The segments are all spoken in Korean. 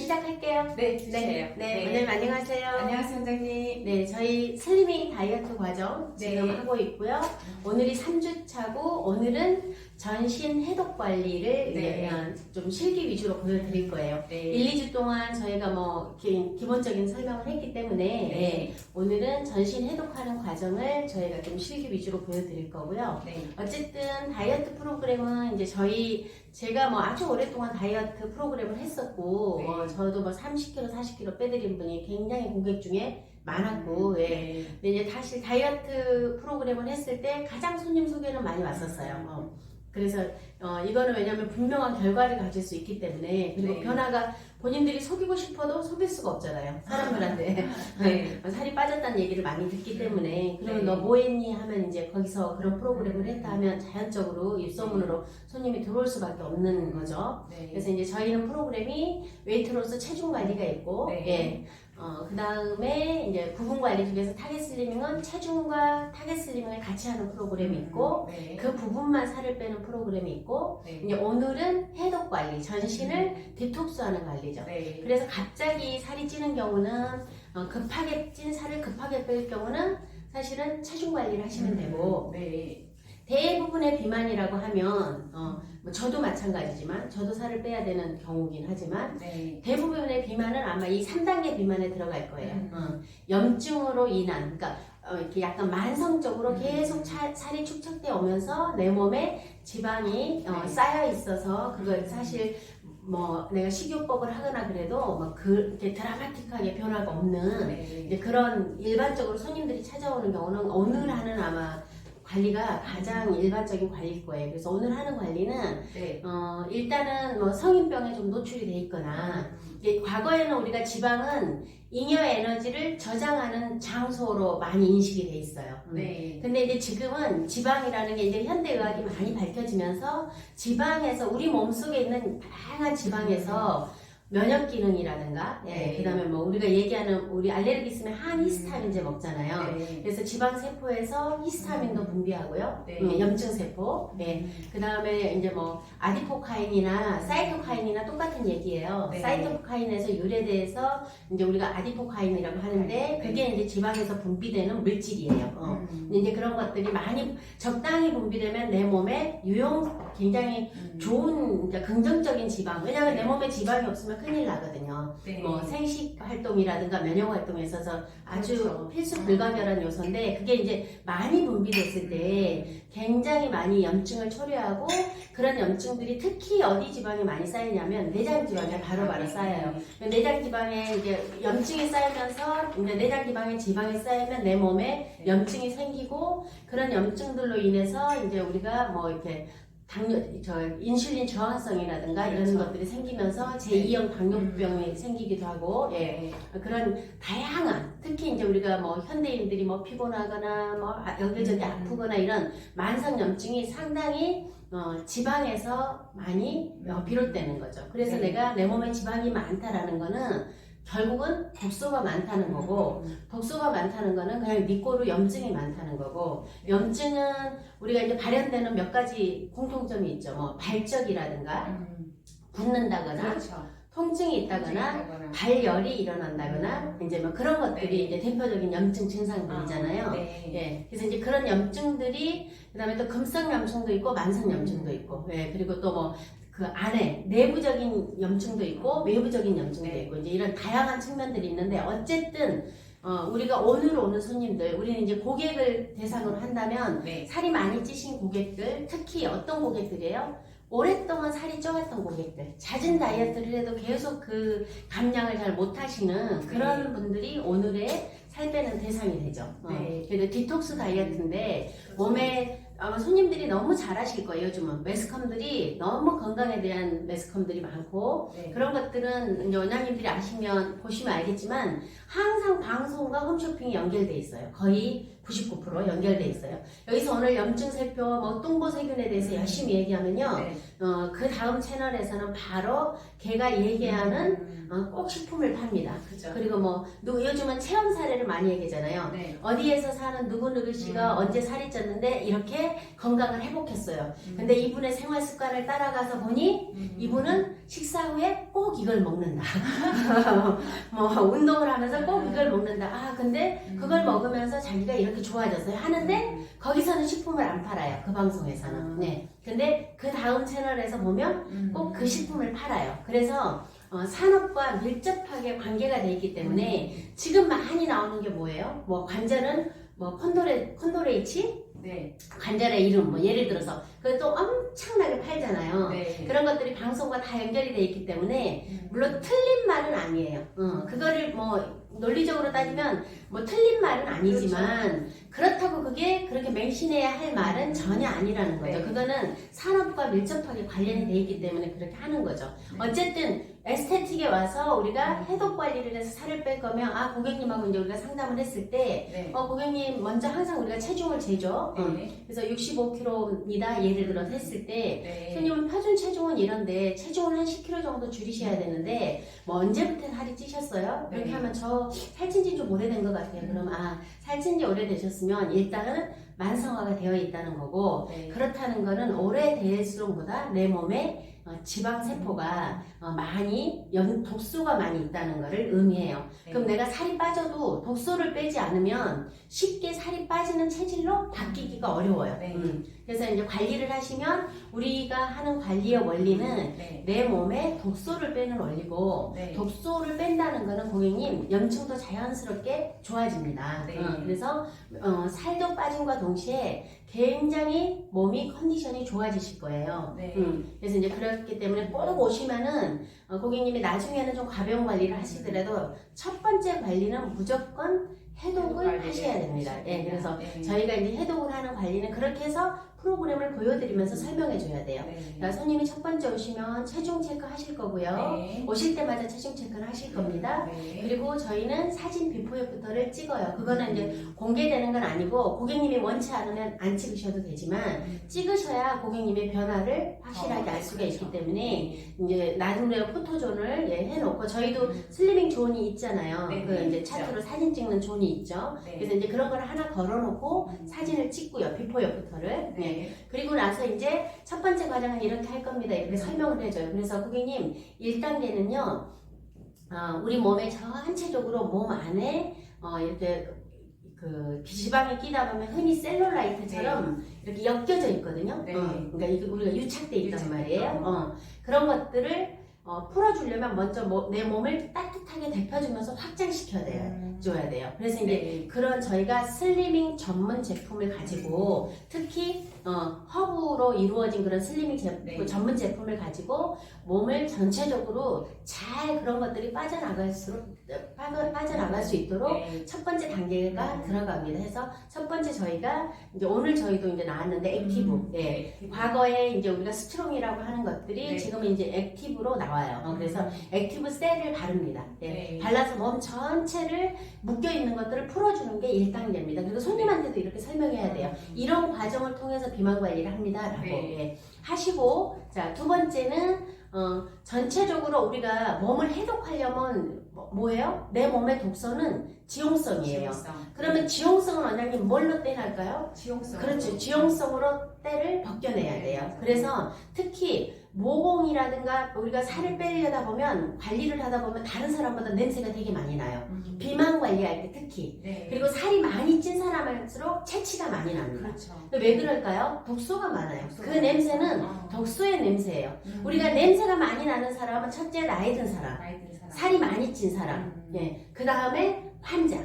시작할게요. 네, 주세요. 원장님 안녕하세요. 안녕하세요, 원장님. 네, 저희 슬리밍 다이어트 과정 지금 네. 하고 있고요. 오늘이 3주 차고 오늘은 전신 해독 관리를 네. 그냥 좀 실기 위주로 보여드릴 거예요. 네. 1, 2주 동안 저희가 뭐 기본적인 설명을 했기 때문에 네. 오늘은 전신 해독하는 과정을 저희가 좀 실기 위주로 보여드릴 거고요. 네. 어쨌든 다이어트 프로그램은 이제 제가 뭐 아주 오랫동안 다이어트 프로그램을 했었고, 네. 저도 뭐 30kg, 40kg 빼드린 분이 굉장히 고객 중에 많았고, 네. 근데 이제 다시 다이어트 프로그램을 했을 때 가장 손님 소개는 많이 왔었어요. 그래서 이거는 왜냐면 분명한 결과를 가질 수 있기 때문에, 그리고 네. 변화가 본인들이 속이고 싶어도 속일 수가 없잖아요, 사람들한테. 네. 살이 빠졌다는 얘기를 많이 듣기 때문에, 그러면 네. 너 뭐 했니 하면 이제 거기서 그런 프로그램을 했다 하면 자연적으로 입소문으로 손님이 들어올 수밖에 없는 거죠. 네. 그래서 이제 저희는 프로그램이 웨이트로스 체중 관리가 있고, 네. 그 다음에 이제 부분 관리 중에서 타겟 슬리밍은 체중과 타겟 슬리밍을 같이 하는 프로그램이 있고, 네. 그 부분만 살을 빼는 프로그램이 있고, 네. 이제 오늘은 해독 관리, 전신을 디톡스하는 관리죠. 네. 그래서 갑자기 살이 찌는 경우는, 급하게 찐 살을 급하게 뺄 경우는 사실은 체중 관리를 하시면 되고, 네. 대부분의 비만이라고 하면 뭐 저도 마찬가지지만 저도 살을 빼야 되는 경우긴 하지만 네. 대부분의 비만은 아마 이 3단계 비만에 들어갈 거예요. 염증으로 인한, 그러니까 이렇게 약간 만성적으로 계속 살이 축적되어 오면서 내 몸에 지방이 쌓여 있어서 그걸 사실 뭐 내가 식이요법을 하거나 그래도 막 그렇게 드라마틱하게 변화가 없는 네. 이제 그런 일반적으로 손님들이 찾아오는 경우는 오늘 하는 아마 관리가 가장 일반적인 관리일 거예요. 그래서 오늘 하는 관리는 네. 일단은 뭐 성인병에 좀 노출이 돼 있거나 이제 과거에는 우리가 지방은 잉여 에너지를 저장하는 장소로 많이 인식이 돼 있어요. 네. 근데 이제 지금은 지방이라는 게 이제 현대의학이 많이 밝혀지면서 지방에서 우리 몸속에 있는 다양한 지방에서 면역 기능이라든가, 네. 그 다음에 뭐 우리가 얘기하는 우리 알레르기 있으면 항히스타민제 먹잖아요. 네. 그래서 지방 세포에서 히스타민도 분비하고요. 네. 염증 세포. 그 다음에 이제 뭐 아디포카인이나 사이토카인이나 똑같은 얘기예요. 네. 사이토카인에서 유래돼서 이제 우리가 아디포카인이라고 하는데 네. 그게 이제 지방에서 분비되는 물질이에요. 이제 그런 것들이 많이 적당히 분비되면 내 몸에 굉장히 좋은 이제 긍정적인 지방. 왜냐하면 내 몸에 지방이 없으면 큰일 나거든요. 네. 뭐 생식 활동이라든가 면역 활동에 있어서 아주 그렇죠. 필수 불가결한 요소인데 그게 이제 많이 분비됐을 때 굉장히 많이 염증을 초래하고 그런 염증들이 특히 어디 지방에 많이 쌓이냐면 내장 지방에 바로바로 쌓여요. 내장 지방에 이제 염증이 쌓이면서 이제 내장 지방에 지방이 쌓이면 내 몸에 염증이 생기고 그런 염증들로 인해서 이제 우리가 뭐 이렇게 인슐린 저항성이라든가 이런 그렇죠. 것들이 생기면서 제2형 당뇨병이 생기기도 하고, 그런 다양한, 특히 이제 우리가 뭐 현대인들이 뭐 피곤하거나 뭐 여기저기 아프거나 이런 만성염증이 상당히 지방에서 많이 비롯되는 거죠. 그래서 네. 내가 내 몸에 지방이 많다라는 거는 결국은 독소가 많다는 거고, 독소가 많다는 거는 그냥 니꼬르 염증이 많다는 거고, 염증은 우리가 이제 발현되는 몇 가지 공통점이 있죠. 뭐 발적이라든가 붓는다거나 그렇죠. 통증이 있다거나 발열이 일어난다거나 이제 뭐 그런 것들이 이제 대표적인 염증 증상들이잖아요. 네. 그래서 이제 그런 염증들이 그다음에 또 금성 염증도 있고 만성 염증도 있고, 그리고 또 뭐 그 안에 내부적인 염증도 있고 외부적인 염증도 있고 이제 이런 다양한 측면들이 있는데 어쨌든 우리가 오늘 오는 손님들, 우리는 이제 고객을 대상으로 한다면 네. 살이 많이 찌신 고객들, 특히 어떤 고객들이에요? 오랫동안 살이 쪄갔던 고객들, 잦은 다이어트를 해도 계속 그 감량을 잘 못하시는 그런 분들이 오늘의 살 빼는 대상이 되죠. 그래도 디톡스 다이어트인데 몸에 아마 손님들이 너무 잘하실 거예요. 요즘은 매스컴들이 너무 건강에 대한 매스컴들이 많고 그런 것들은 이제 원장님들이 보시면 알겠지만 항상 방송과 홈쇼핑이 연결돼 있어요. 거의 99% 연결돼 있어요. 여기서 오늘 염증세포, 뭐 뚱보세균에 대해서 열심히 얘기하면요. 네. 그 다음 채널에서는 바로 걔가 얘기하는 꼭 식품을 팝니다. 그죠. 그리고 뭐 요즘은 체험 사례를 많이 얘기하잖아요. 네. 어디에서 사는 누구누구 씨가 언제 살이 쪘는데 이렇게 건강을 회복했어요. 근데 이분의 생활 습관을 따라가서 보니 이분은 식사 후에 꼭 이걸 먹는다. 뭐 운동을 하면서 꼭 이걸 먹는다. 아 근데 그걸 먹으면서 자기가 이렇게 좋아졌어요. 하는데 거기서는 식품을 안 팔아요. 그 방송에서는. 네. 근데 그 다음 채널에서 보면 꼭 그 식품을 팔아요. 그래서 산업과 밀접하게 관계가 돼 있기 때문에 지금 많이 나오는 게 뭐예요? 뭐 관절은 뭐 콘도레이치? 네. 관절의 이름 뭐 예를 들어서 그것도 엄청나게 팔잖아요. 네. 그런 것들이 방송과 다 연결이 돼 있기 때문에 물론 틀린 말은 아니에요. 그거를 뭐 논리적으로 따지면 뭐 틀린 말은 아니지만 그렇다고 그게 그렇게 맹신해야 할 말은 전혀 아니라는 거죠. 네. 그거는 산업과 밀접하게 관련이 돼 있기 때문에 그렇게 하는 거죠. 어쨌든 에스테틱에 와서 우리가 해독 관리를 해서 살을 뺄 거면 고객님하고 이제 우리가 상담을 했을 때 네. 고객님 먼저 항상 우리가 체중을 재죠. 네. 그래서 65kg입니다. 예를 들어서 했을 때 네. 손님은 표준 체중은 이런데 체중을 한 10kg 정도 줄이셔야 되는데 뭐 언제부터 살이 찌셨어요? 그렇게 네. 하면 저 살찐 지 좀 오래된 것 같아요. 그럼 살찐 지 오래되셨으면 일단은 만성화가 되어 있다는 거고 네. 그렇다는 거는 오래될수록보다 내 몸에 지방세포가 많이 독소가 많이 있다는 것을 의미해요. 네. 그럼 내가 살이 빠져도 독소를 빼지 않으면 쉽게 살이 빠지는 체질로 바뀌기가 어려워요. 네. 그래서 이제 관리를 하시면 우리가 하는 관리의 원리는 네. 내 몸에 독소를 빼는 원리고 네. 독소를 뺀다는 거는 고객님 염증도 자연스럽게 좋아집니다. 네. 그래서 살도 빠짐과 동시에 굉장히 몸이 컨디션이 좋아지실 거예요. 네. 그래서 이제 그렇기 때문에 꼭 오시면은 고객님이 나중에는 좀 가벼운 관리를 하시더라도 첫 번째 관리는 무조건 해독을 하셔야 됩니다. 예, 그래서 네. 저희가 이제 해독을 하는 관리는 그렇게 해서 프로그램을 보여드리면서 설명해 줘야 돼요. 네. 그러니까 손님이 첫 번째 오시면 체중 체크 하실 거고요. 네. 오실 때마다 체중 체크를 하실 겁니다. 네. 그리고 저희는 사진 비포에프터를 찍어요. 그거는 이제 공개되는 건 아니고 고객님이 원치 않으면 안 찍으셔도 되지만 찍으셔야 고객님의 변화를 확실하게 알 수가 있기 때문에 이제 나중에 포토존을 해놓고 저희도 슬리밍 존이 있잖아요. 네, 그 네, 이제 있죠. 차트로 사진 찍는 존이 있죠. 네. 그래서 이제 그런 걸 하나 걸어놓고 사진을 찍고요. 비포에프터를. 네. 그리고 나서 이제 첫 번째 과정은 이렇게 할 겁니다. 이렇게 설명을 해줘요. 그래서 고객님 1단계는요. 우리 몸에 전체적으로 몸 안에 이렇게 그 지방이 끼다 보면 흔히 셀룰라이트처럼 이렇게 엮여져 있거든요. 네. 그러니까 이게 우리가 유착돼 있단 유착돼 말이에요. 그런 것들을 풀어주려면 먼저 내 몸을 따뜻하게 데펴주면서 확장시켜야 줘야 돼요. 그래서 이제 네. 그런 저희가 슬리밍 전문 제품을 가지고 특히 허브로 이루어진 그런 슬리밍 네. 전문 제품을 가지고 몸을 전체적으로 잘 그런 것들이 빠져나갈 수 있도록 네. 첫 번째 단계가 들어갑니다. 해서 첫 번째 저희가 이제 오늘 저희도 이제 나왔는데 액티브. 예. 과거에 이제 우리가 스트롱이라고 하는 것들이 네. 지금은 이제 액티브로 나와요. 그래서 액티브 셀을 바릅니다. 예. 네. 발라서 몸 전체를 묶여 있는 것들을 풀어주는 게 1단계입니다. 그리고 손님한테도 이렇게 설명해야 돼요. 이런 과정을 통해서 비만 관리를 합니다라고 네. 하시고 자, 두 번째는 전체적으로 우리가 몸을 해독하려면 뭐예요? 내 몸의 독소는 지용성이에요. 그러면 지용성은 원장님 뭘로 떼날까요? 지용성. 그렇죠. 지용성으로 때를 벗겨내야 돼요. 그래서 특히 모공이라든가 우리가 살을 빼려다 보면 관리를 하다 보면 다른 사람보다 냄새가 되게 많이 나요. 비만 관리할 때 특히. 네. 그리고 살이 많이 찐 사람일수록 체취가 많이 납니다. 그렇죠. 근데 왜 그럴까요? 독소가 많아요. 그 냄새는 독소의 냄새예요. 음. 우리가 냄새가 많이 나는 사람은 첫째 나이 든 사람, 나이 든 사람. 살이 많이 찐 사람, 그 다음에 환자,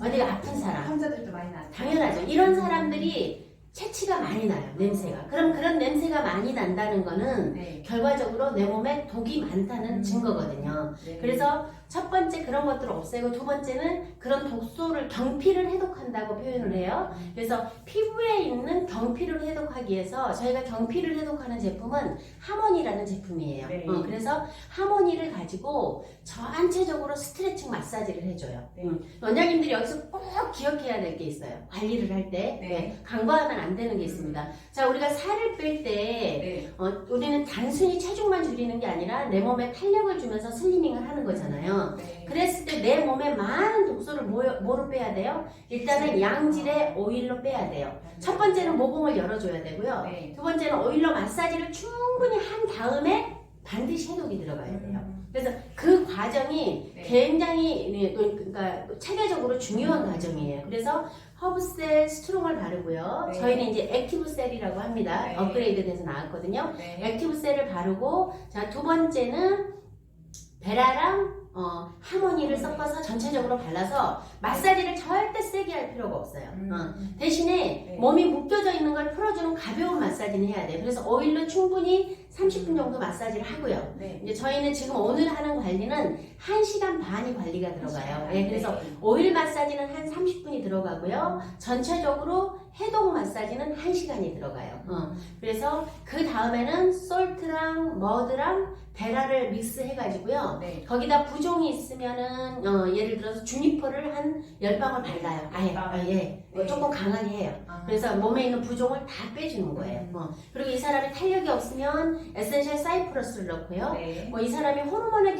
어디가 아픈 사람. 환자들도 많이 나. 당연하죠. 이런 사람들이 채취가 많이 나요, 냄새가. 그럼 그런 냄새가 많이 난다는 거는 네. 결과적으로 내 몸에 독이 많다는 증거거든요. 네. 그래서 첫 번째 그런 것들을 없애고, 두 번째는 그런 독소를, 경피를 해독한다고 표현을 해요. 그래서 피부에 있는 경피를 해독하기 위해서 저희가 경피를 해독하는 제품은 하모니라는 제품이에요. 네. 그래서 하모니를 가지고 전체적으로 스트레칭 마사지를 해줘요. 네. 원장님들이 여기서 꼭 기억해야 될 게 있어요. 관리를 할 때. 네. 간과하면 안 되는 게 있습니다. 자, 우리가 살을 뺄 때 네. 우리는 단순히 체중만 줄이는 게 아니라 내 몸에 탄력을 주면서 슬리밍을 하는 거잖아요. 네. 그랬을 때 내 몸에 많은 독소를 뭐로 빼야 돼요? 일단은 양질의 오일로 빼야 돼요. 첫 번째는 모공을 열어줘야 되고요. 네. 두 번째는 오일로 마사지를 충분히 한 다음에 반드시 해독이 들어가야 돼요. 그래서 그 과정이 네. 굉장히 그러니까 체계적으로 중요한 과정이에요. 그래서 허브셀 스트롱을 바르고요. 네. 저희는 이제 액티브셀이라고 합니다. 네. 업그레이드돼서 나왔거든요. 네. 액티브셀을 바르고, 자, 두 번째는 베라랑 하모니를 섞어서 전체적으로 발라서 마사지를 절대 세게 할 필요가 없어요. 대신에 네. 몸이 묶여져 있는 걸 풀어주는 가벼운 마사지는 해야 돼요. 그래서 오일로 충분히 30분 정도 마사지를 하고요. 네. 이제 저희는 지금 오늘 하는 관리는 1시간 반이 관리가 들어가요. 네, 그래서 네. 오일 마사지는 한 30분이 들어가고요. 전체적으로 해독 마사지는 1시간이 들어가요. 그래서 그 다음에는 솔트랑 머드랑 베라를 믹스해가지고요. 네. 거기다 부종이 있으면은 예를 들어서 주니퍼를 한 10방울 발라요. 아예. 예. 네. 조금 강하게 해요. 그래서 몸에 있는 부종을 다 빼주는 거예요. 그리고 이 사람이 탄력이 없으면 에센셜 사이프러스를 넣고요. 네. 이 사람이 호르몬의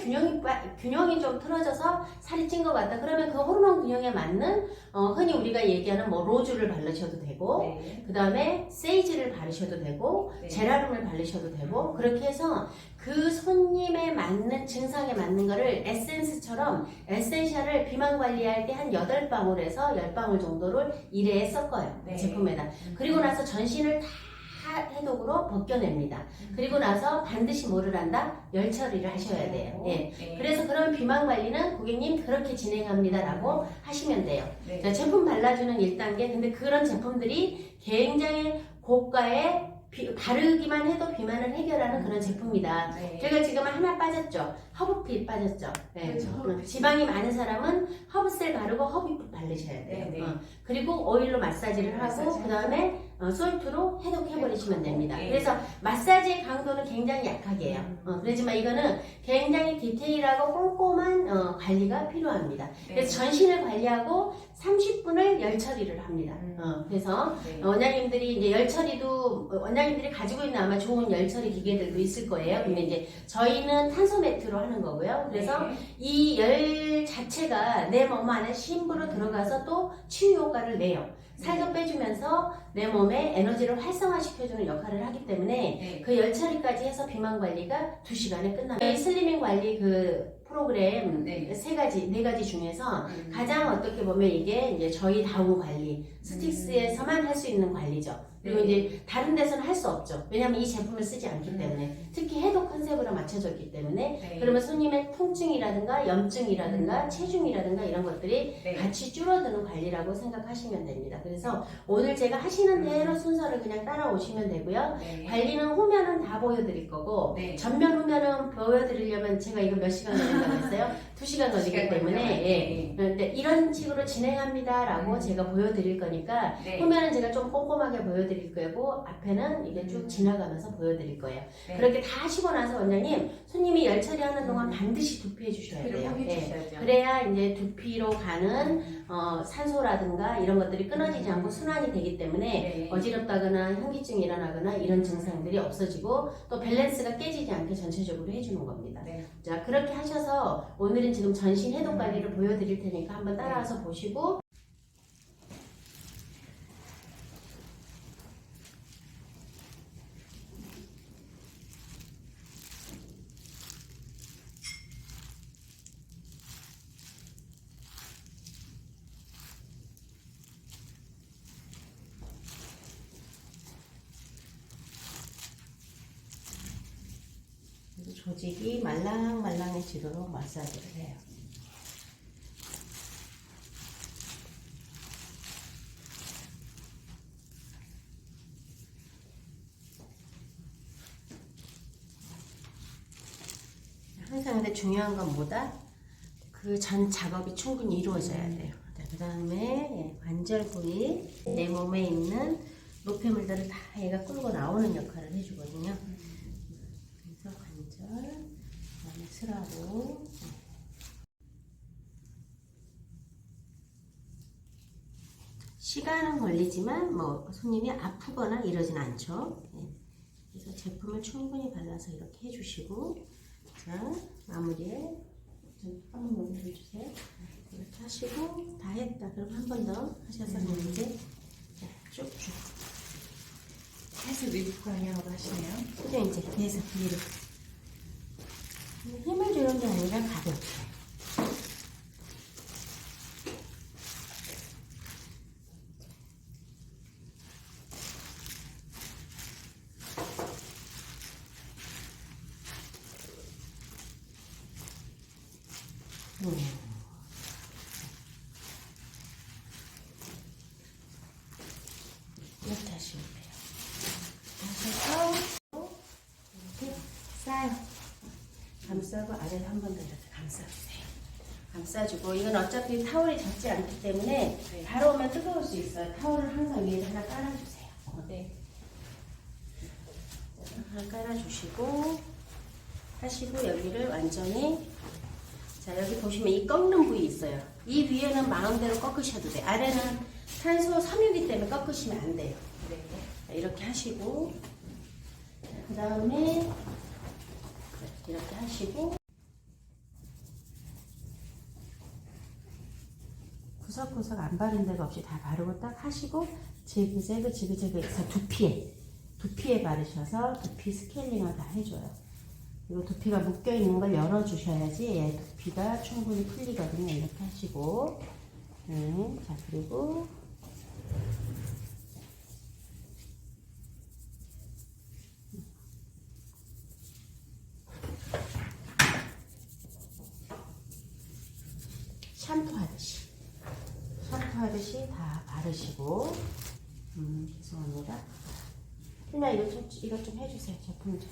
균형이 좀 틀어져서 살이 찐 것 같다. 그러면 그 호르몬 균형에 맞는 흔히 우리가 얘기하는 뭐 로즈를 바르셔도 되고, 네. 그 다음에 세이지를 바르셔도 되고, 네. 제라lum을 바르셔도 되고, 그렇게 해서 그 손님에 맞는 증상에 맞는 거를 에센스처럼 에센셜을 비만 관리할 때 한 8방울에서 10방울 정도를 1회에 섞어요. 네. 제품에다. 그리고 나서 전신을 다 해독으로 벗겨냅니다. 그리고 나서 반드시 뭐를 한다? 열 처리를 하셔야 돼요. 예. 네. 그래서 그런 비만 관리는 고객님 그렇게 진행합니다라고 하시면 돼요. 네. 자, 제품 발라주는 1단계. 근데 그런 제품들이 굉장히 고가의 바르기만 해도 비만을 해결하는 그런 제품이다. 네. 제가 지금 하나 빠졌죠. 허브핏 빠졌죠. 네. 그렇죠, 허브핏. 지방이 많은 사람은 허브셀 바르고 허브핏 바르셔야 돼요. 네, 네. 그리고 오일로 마사지를 하고 마사지 그 다음에 솔트로 해독해버리시면 됩니다. 네. 그래서 마사지의 강도는 굉장히 약하게 해요. 그렇지만 이거는 굉장히 디테일하고 꼼꼼한 관리가 필요합니다. 네. 그래서 전신을 관리하고 30분을 열 처리를 합니다. 그래서 네. 원장님들이 이제 열 처리도 원장님들이 가지고 있는 아마 좋은 열 처리 기계들도 있을 거예요. 근데 이제 저희는 탄소 매트로 하는 거고요. 그래서 네. 이 열 자체가 내 몸 안에 심부로 들어가서 또 치유 효과를 내요. 살도 빼주면서 내 몸에 에너지를 활성화시켜주는 역할을 하기 때문에 네. 그 열 처리까지 해서 비만 관리가 2시간에 끝납니다. 이 슬리밍 관리 그 프로그램 네. 네 가지 중에서 가장 어떻게 보면 이게 이제 저희 다운 관리, 스틱스에서만 할 수 있는 관리죠. 그리고 네. 이제 다른 데서는 할 수 없죠. 왜냐하면 이 제품을 쓰지 않기 때문에. 특히 해독 컨셉으로 맞춰졌기 때문에. 네. 그러면 손님의 통증이라든가 염증이라든가 체중이라든가 이런 것들이 네. 같이 줄어드는 관리라고 생각하시면 됩니다. 그래서 오늘 제가 하시는 대로 순서를 그냥 따라오시면 되고요. 네. 관리는 후면은 다 보여드릴 거고 네. 전면 후면은 보여드리려면 제가 이거 몇 시간 걸린다고 했어요? 2시간 걸리기 시간 때문에 걸려요. 예. 근데 이런 식으로 진행합니다라고 제가 보여드릴 거니까 네. 후면은 제가 좀 꼼꼼하게 보여드릴 거고 앞에는 이게 쭉 지나가면서 보여드릴 거예요. 네. 그렇게 다 하시고 나서 원장님 손님이 열 처리하는 동안 반드시 두피해 주셔야 두피를 돼요. 꼭 예. 해주셔야죠. 그래야 이제 두피로 가는 산소라든가 이런 것들이 끊어지지 않고 순환이 되기 때문에 네. 어지럽다거나 현기증이 일어나거나 이런 증상들이 없어지고 또 밸런스가 깨지지 않게 전체적으로 해주는 겁니다. 네. 자, 그렇게 하셔서 오늘은 지금 전신 해독 관리를 보여드릴 테니까 한번 따라와서 보시고 조직이 말랑말랑해지도록 마사지를 해요. 하는데 중요한 건 뭐다? 그 전 작업이 충분히 이루어져야 돼요. 그 다음에 관절 부위, 내 몸에 있는 노폐물들을 다 얘가 끌고 나오는 역할을 해주거든요. 그래서 관절, 그다음에 스라로. 시간은 걸리지만 뭐 손님이 아프거나 이러진 않죠. 그래서 제품을 충분히 발라서 이렇게 해주시고, 자 마무리에 한번 여기 해주세요. 이렇게 하시고 다 했다. 그럼 한 번 더 하셔서 이제 쭉쭉 해서 밀크 방향으로 하시네요. 그죠? 이제 계속 위로 힘을 주는 게 아니라 가볍게. 이렇게 하시면 돼요. 하셔서 이렇게 싸요. 감싸고 아래로 한 번 더 이렇게 감싸주세요. 감싸주고, 이건 어차피 타올이 젖지 않기 때문에 바로 오면 뜨거울 수 있어요. 타올을 항상 위에 하나 깔아주세요. 네. 하나 깔아주시고 하시고, 여기를 완전히, 자 여기 보시면 이 꺾는 부위 있어요. 이 위에는 마음대로 꺾으셔도 돼요. 아래는 탄소 섬유기 때문에 꺾으시면 안 돼요. 네. 이렇게 하시고, 그 다음에 이렇게 하시고, 구석구석 안 바른 데가 없이 다 바르고 딱 하시고, 지그재그 해서 두피에 바르셔서 두피 스케일링을 다 해줘요. 그리고 두피가 묶여있는 걸 열어주셔야지 두피가 충분히 풀리거든요. 이렇게 하시고, 자 그리고 샴푸하듯이 다 바르시고, 죄송합니다. 그냥 이거 좀 해주세요. 제품 좀.